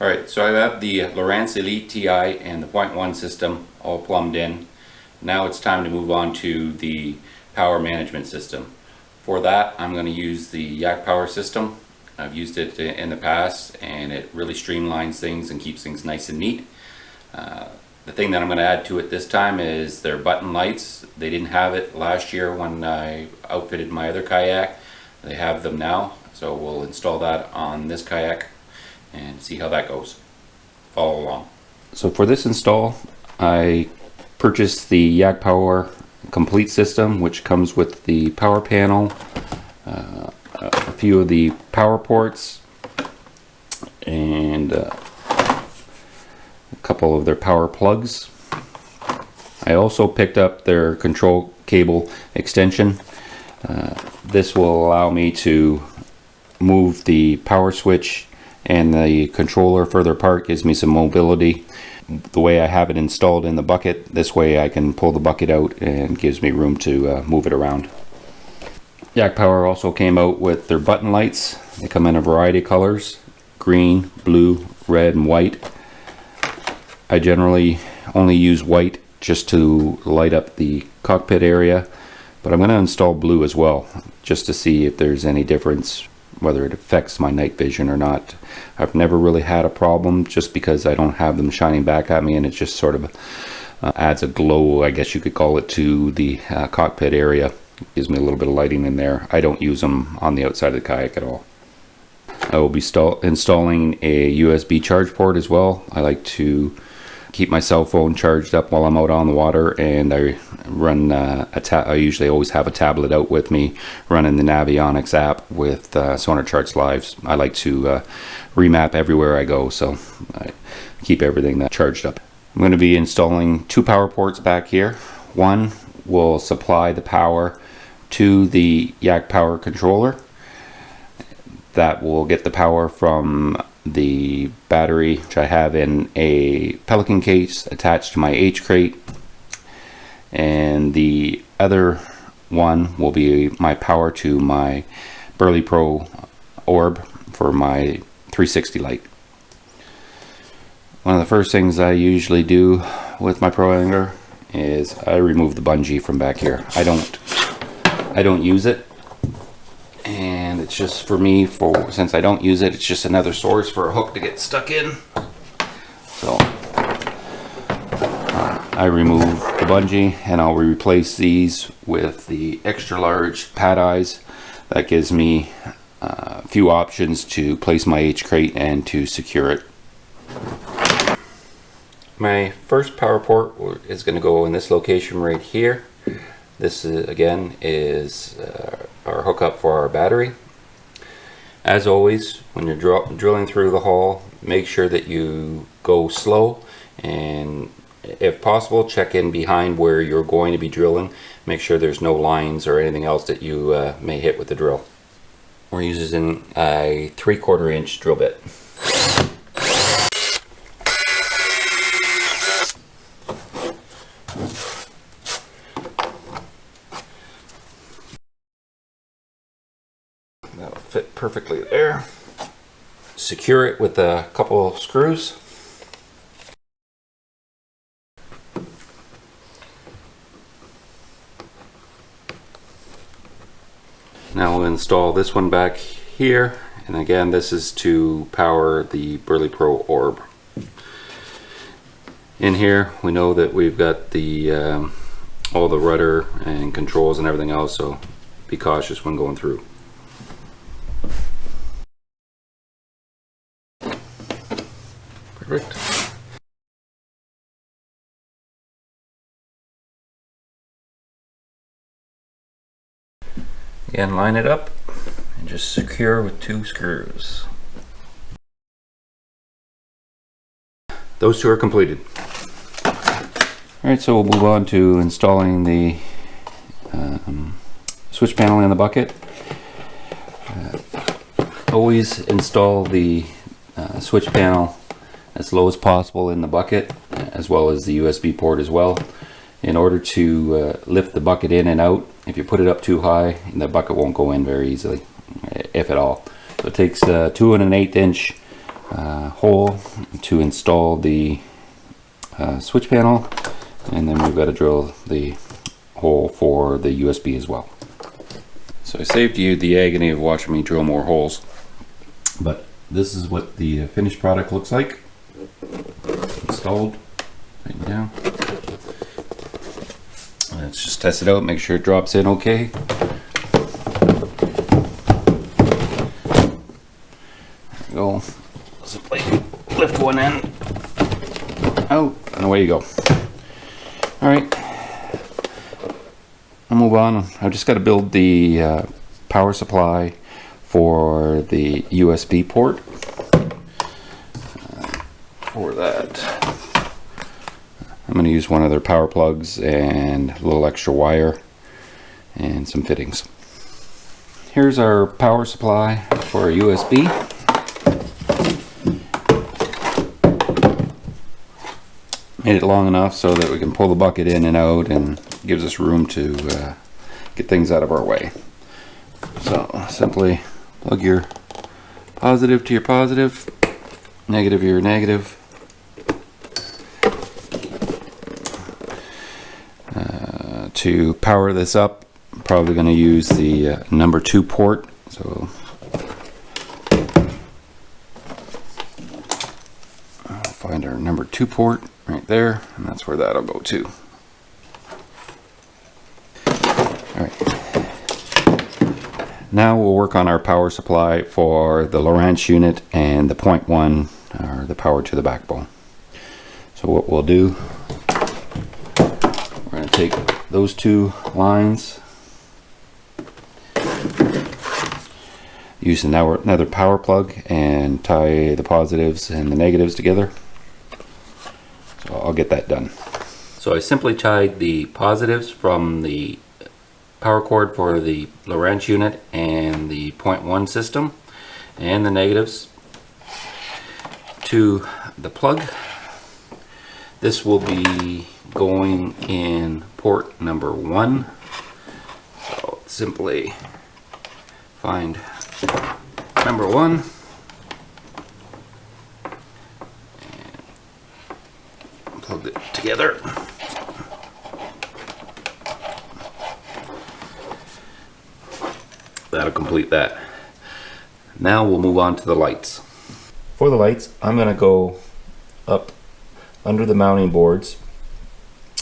Alright, so I have the Lowrance Elite TI and the 0.1 system all plumbed in. Now it's time to move on to the power management system. For that, I'm going to use the Yak-Power system. I've used it in the past and it really streamlines things and keeps things nice and neat. The thing that I'm going to add to it this time is their button lights. They didn't have it last year when I outfitted my other kayak. They have them now, so we'll install that on this kayak and see how that goes. Follow along. So for this install, I purchased the Yak-Power complete system, which comes with the power panel, a few of the power ports, and a couple of their power plugs. I also picked up their control cable extension. This will allow me to move the power switch and the controller further apart, gives me some mobility. The way I have it installed in the bucket, this way I can pull the bucket out and gives me room to move it around. Yak-Power also came out with their button lights. They come in a variety of colors: green, blue, red, and white. I generally only use white just to light up the cockpit area, but I'm going to install blue as well, just to see if there's any difference, whether it affects my night vision or not. I've never really had a problem, just because I don't have them shining back at me, and it just sort of adds a glow, I guess you could call it, to the cockpit area. Gives me a little bit of lighting in there. I don't use them on the outside of the kayak at all. I will be installing a USB charge port as well. I like to keep my cell phone charged up while I'm out on the water, and I run I usually always have a tablet out with me running the Navionics app with Sonar Charts Lives. I like to remap everywhere I go, so I keep everything charged up. I'm going to be installing two power ports back here. One will supply the power to the Yak-Power controller. That will get the power from the battery, which I have in a Pelican case attached to my H-crate, and the other one will be my power to my BerleyPro ORB for my 360 light. One of the first things I usually do with my Pro Angler is I remove the bungee from back here. I don't use it, and it's just for me, since I don't use it, it's just another source for a hook to get stuck in. So I remove the bungee, and I'll replace these with the extra large pad eyes. That gives me a few options to place my H-crate and to secure it. My first power port is going to go in this location right here. This again is our hookup for our battery. As always, when you're drilling through the hole, make sure that you go slow, and if possible, check in behind where you're going to be drilling. Make sure there's no lines or anything else that you may hit with the drill. We're using a 3/4 inch drill bit. That'll fit perfectly there. Secure it with a couple of screws. Now we'll install this one back here, and again, this is to power the BerleyPro ORB. In here, we know that we've got the all the rudder and controls and everything else, so be cautious when going through. Perfect. Again, line it up and just secure with 2 screws. Those 2 are completed. Alright, so we'll move on to installing the switch panel in the bucket. Always install the switch panel as low as possible in the bucket, as well as the USB port as well, in order to lift the bucket in and out. If you put it up too high, the bucket won't go in very easily, if at all. So it takes 2 1/8 inch hole to install the switch panel, and then we've got to drill the hole for the USB as well. So I saved you the agony of watching me drill more holes, but this is what the finished product looks like. Installed right now. Let's just test it out, make sure it drops in okay. There we go. Simply lift one end out and away you go. Alright, I'll move on. I've just got to build the power supply for the USB port. For that, I'm going to use one of their power plugs and a little extra wire and some fittings. Here's our power supply for a USB. Made it long enough so that we can pull the bucket in and out, and gives us room to get things out of our way. So simply plug your positive to your positive, negative to your negative. To power this up, I'm probably going to use the number 2 port. So I'll find our number 2 port right there, and that's where that'll go to. Alright. Now we'll work on our power supply for the Lowrance unit and the 0.1, or the power to the backbone. So what we'll do, we're going to take those 2 lines, use another power plug, and tie the positives and the negatives together. So I'll get that done. So I simply tied the positives from the power cord for the Lowrance unit and the 0.1 system, and the negatives to the plug. This will be going in port number 1. So simply find number 1 and plug it together. That'll complete that. Now we'll move on to the lights. For the lights, I'm going to go up under the mounting boards.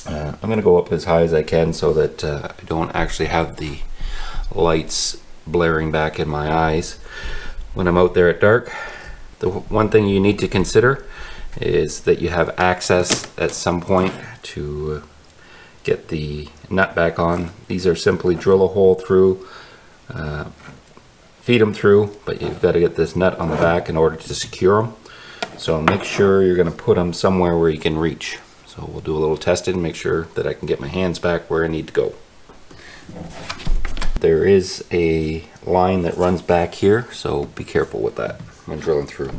I'm going to go up as high as I can so that I don't actually have the lights blaring back in my eyes when I'm out there at dark. The one thing you need to consider is that you have access at some point to get the nut back on. These are simply drill a hole through, feed them through, but you've got to get this nut on the back in order to secure them. So make sure you're going to put them somewhere where you can reach. So we'll do a little testing and make sure that I can get my hands back where I need to go. There is a line that runs back here, so be careful with that when drilling through.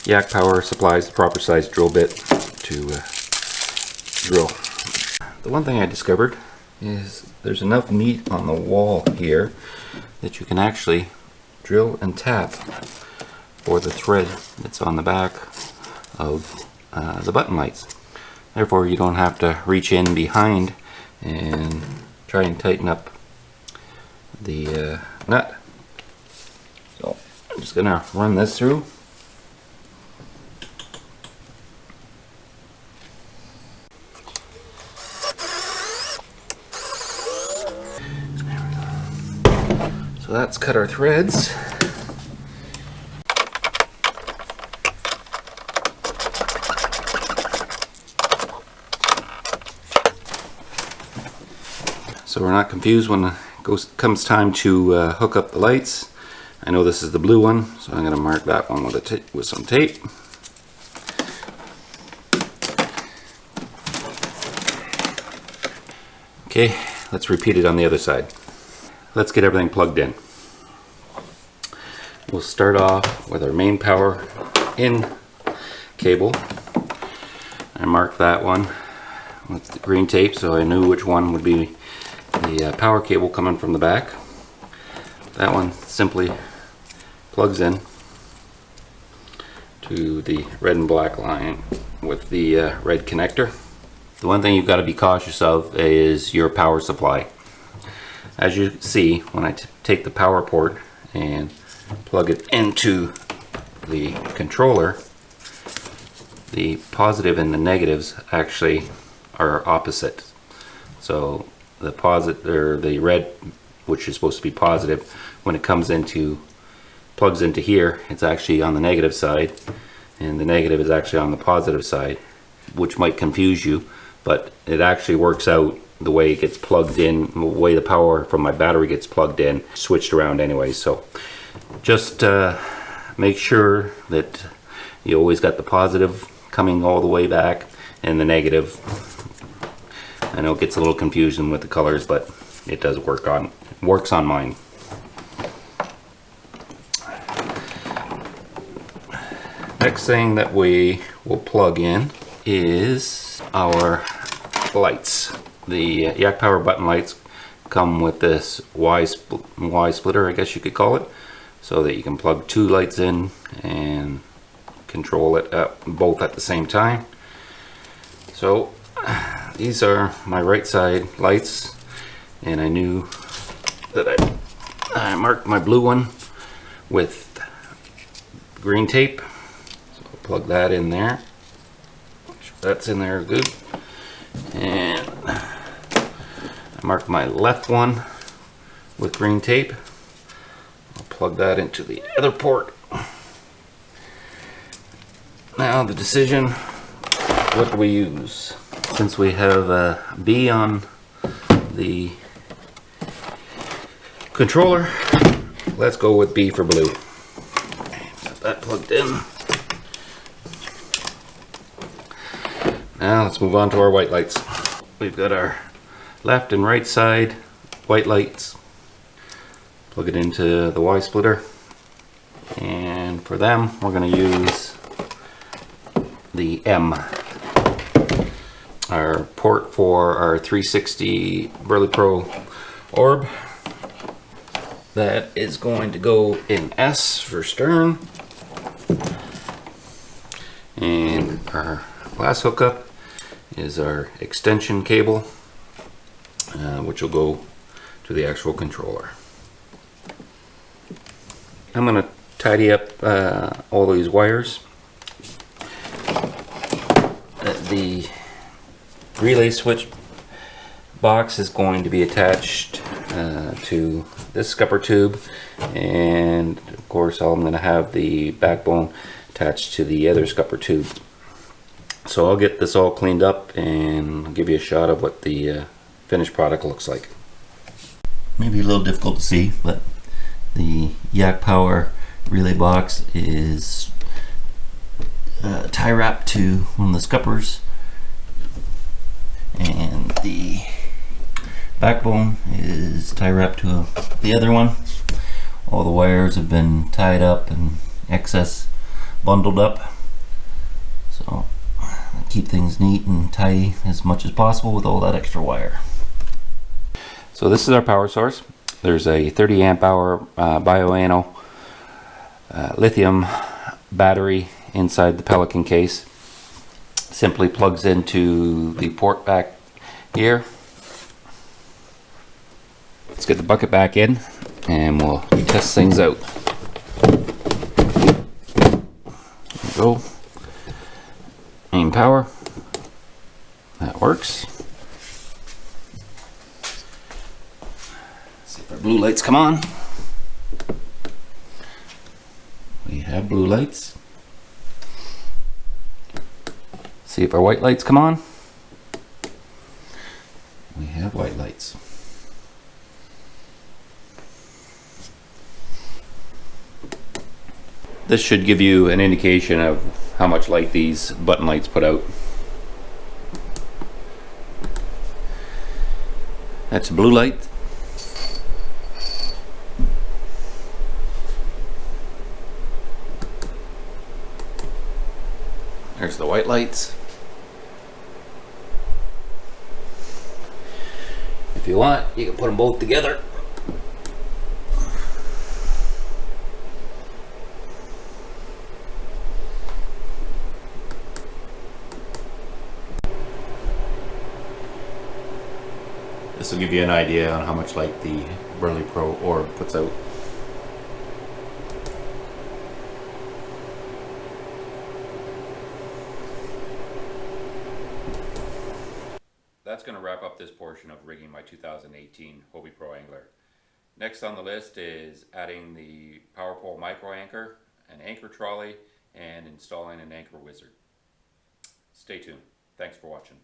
Yak-Power supplies the proper size drill bit to drill. The one thing I discovered is there's enough meat on the wall here that you can actually drill and tap for the thread that's on the back of the button lights. Therefore you don't have to reach in behind and try and tighten up the nut. So I'm just gonna run this through. There we go. So that's cut our threads. So we're not confused when it comes time to hook up the lights. I know this is the blue one, so I'm going to mark that one with some tape. Okay, let's repeat it on the other side. Let's get everything plugged in. We'll start off with our main power in cable. I marked that one with the green tape so I knew which one would be the power cable coming from the back. That one simply plugs in to the red and black line with the red connector. The one thing you've got to be cautious of is your power supply. As you see, when I take the power port and plug it into the controller, the positive and the negatives actually are opposite. So the positive, or the red, which is supposed to be positive, when it comes into, plugs into here, it's actually on the negative side, and the negative is actually on the positive side, which might confuse you, but it actually works out the way it gets plugged in, the way the power from my battery gets plugged in, switched around anyway. So just make sure that you always got the positive coming all the way back and the negative. I know it gets a little confusing with the colors, but it does works on mine. Next thing that we will plug in is our lights. The Yak-Power button lights come with this Y splitter, I guess you could call it, so that you can plug two lights in and control it both at the same time. So these are my right side lights, and I knew that I marked my blue one with green tape, so I'll plug that in there. Make sure that's in there good. And I marked my left one with green tape. I'll plug that into the other port. Now the decision, what do we use? Since we have a B on the controller, let's go with B for blue. Got that plugged in. Now let's move on to our white lights. We've got our left and right side white lights. Plug it into the Y splitter, and for them we're going to use the M. Our port for our 360 BerleyPro ORB. That is going to go in S for stern. And our last hookup is our extension cable, which will go to the actual controller. I'm going to tidy up all these wires. The relay switch box is going to be attached to this scupper tube, and of course I'm going to have the backbone attached to the other scupper tube. So I'll get this all cleaned up and I'll give you a shot of what the finished product looks like. Maybe a little difficult to see, but the Yak-Power relay box is tie wrapped to one of the scuppers, and the backbone is tie wrapped to the other one. All the wires have been tied up and excess bundled up, so keep things neat and tidy as much as possible with all that extra wire. So this is our power source. There's a 30 amp hour bioano lithium battery inside the Pelican case. Simply plugs into the port back here. Let's get the bucket back in and we'll test things out. There we go. Main power. That works. See if our blue lights come on. We have blue lights. See if our white lights come on. We have white lights. This should give you an indication of how much light these button lights put out. That's a blue light. There's the white lights. If you want, you can put them both together. This will give you an idea on how much light the BerleyPro ORB puts out. That's going to wrap up this portion of rigging my 2018 Hobie Pro Angler. Next on the list is adding the power pole micro anchor, an anchor trolley, and installing an anchor wizard. Stay tuned. Thanks for watching.